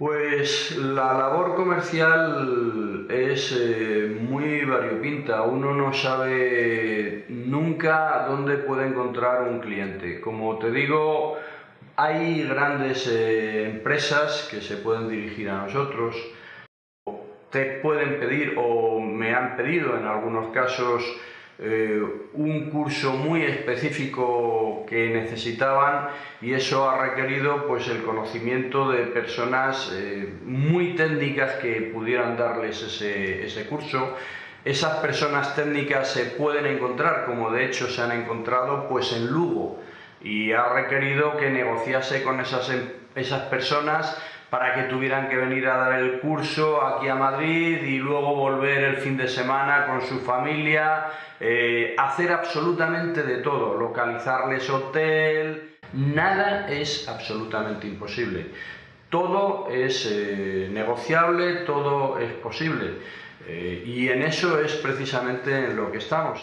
Pues la labor comercial es muy variopinta. Uno no sabe nunca dónde puede encontrar un cliente. Como te digo, hay grandes empresas que se pueden dirigir a nosotros. Te pueden pedir o me han pedido en algunos casos un curso muy específico que necesitaban, y eso ha requerido pues el conocimiento de personas muy técnicas que pudieran darles ese curso. Esas personas técnicas se pueden encontrar, como de hecho se han encontrado, pues en Lugo, y ha requerido que negociase con esas personas para que tuvieran que venir a dar el curso aquí a Madrid y luego volver el fin de semana con su familia, hacer absolutamente de todo, localizarles hotel. Nada es absolutamente imposible. Todo es negociable, todo es posible, y en eso es precisamente en lo que estamos.